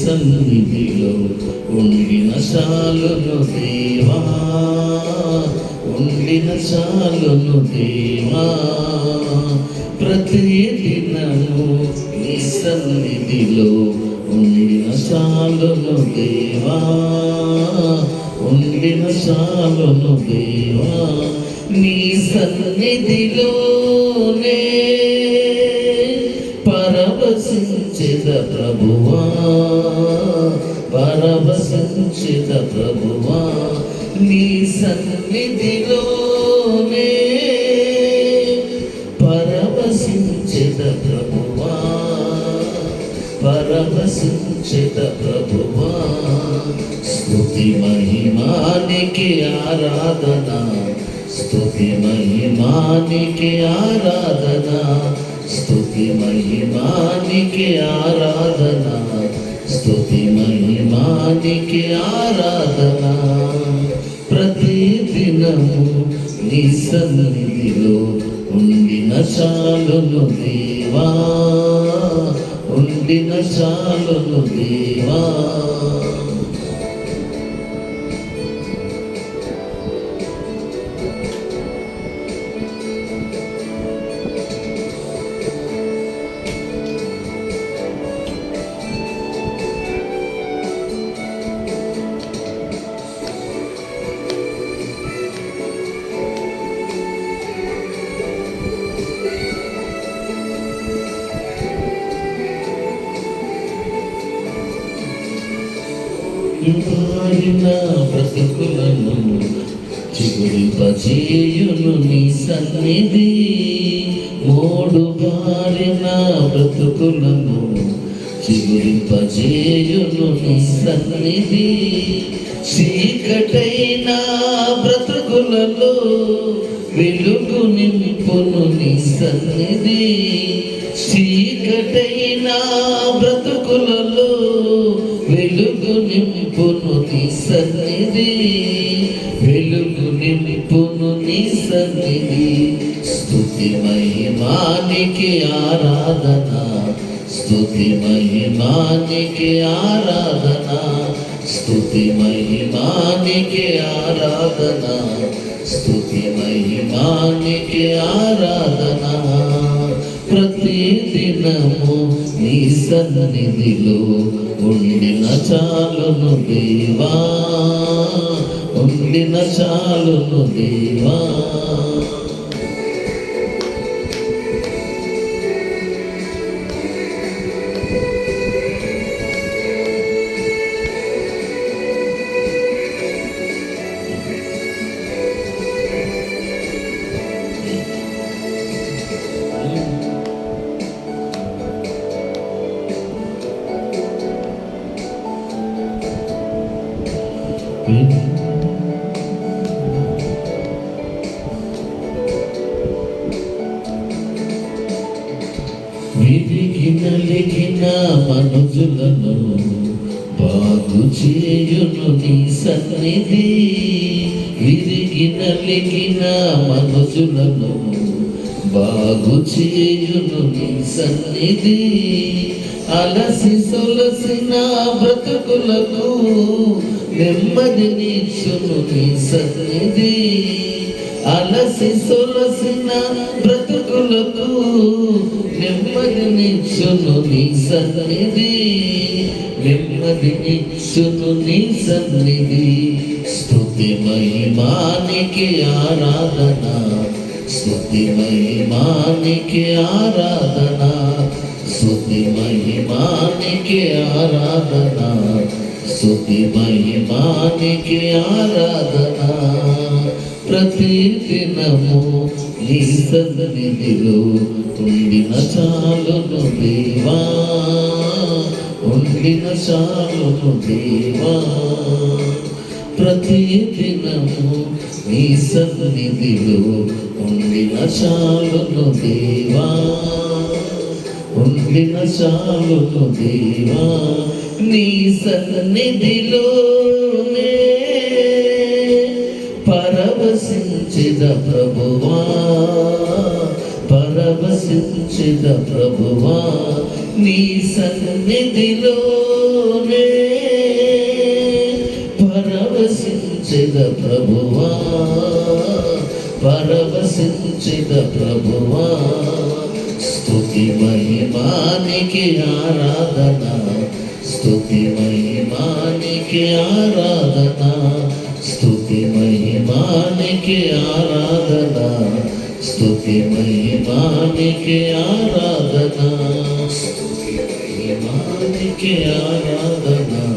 సన్నిధిలో ఉండిన చాలును దేవా, ఉండిన చాలును దేవా. ప్రతిదినము నీ సన్నిధిలో ఉండిన చాలును దేవా, ఉండిన చాలును దేవా. నీ సన్నిధిలోనే పరవశించిన ప్రభువా, పరవశించిన ప్రభువా. నీ సన్నిధిలోనే పరవశించిన ప్రభువా, పరవశించిన ప్రభువా. స్తుతి మహిమానికి ఆరాధన, స్తుతి మహిమానికి ఆరాధన, స్తుతి మహిమానికి ఆరాధన, స్తుతి మహిమానికి ఆరాధన. ప్రతిదినము నీ సన్నిధిలో ఉండిన చాలును దేవా, ఉండిన చాలును దేవా. మారిన బ్రతుకులను చిగురింపచేయును నీ సన్నిధి, మోడు బారిన బ్రతుకులను చిగురింపచేయును నీ సన్నిధి. చీకటైన బ్రతుకులలో వెలుగు నింపును నీ సన్నిధి, చీకటైన బ్రతుకులలో వెలుగు నింపును నీ సన్నిధి, వెలుగు నింపును నీ సన్నిధి. స్తుతి మహిమానికి ఆరాధన, స్తుతి మహిమానికి ఆరాధన, స్తుతి మహిమానికి ఆరాధన, స్తుతి మహిమానికి ఆరాధన. ప్రతిదినము నీ సన్నిధిలో ఉండిన చాలును దేవా, ఉండిన చాలును దేవా. విరిగి నలిగిన మనుజులను బాగు చేయును నీ సన్నిధి, విరిగి నలిగిన మనుజులను బాగు చేయును నీ సన్నిధి. అలసి సొలసిన బ్రతుకులకు నెమ్మదినిచ్చును నీ సన్నిధి, అలసి సొలసిన బ్రతుకులకు నెమ్మదినిచ్చును నీ సన్నిధి, నెమ్మదినిచ్చును నీ సన్నిధి. స్తుతి మహిమానికి ఆరాధన, స్తుతి మహిమానికి ఆరాధన, స్తుతి మహిమానికి ఆరాధన, స్తుతి మహిమానికి ఆరాధన. ప్రతిదినము నీ సన్నిధిలో ఉండిన చాలును దేవా, ఉండిన చాలును దేవా. ప్రతిదినము నీ సన్నిధిలో ఉండిన చాలును దేవా, ఉండిన చాలును దేవా. నీ సన్నిధిలోనే పరవశించిన ప్రభువా, పరవశించిన ప్రభువా. నీ సన్నిధిలోనే పరవశించెద ప్రభువా, పరవశించెద ప్రభువా. స్తుతి మహిమానికి ఆరాధన, స్తుతి మహిమానికి ఆరాధన, స్తుతి మహిమానికి ఆరాధన, స్తుతి మహిమానికి ఆరాధన, స్తుతి మహిమానికి ఆరాధన.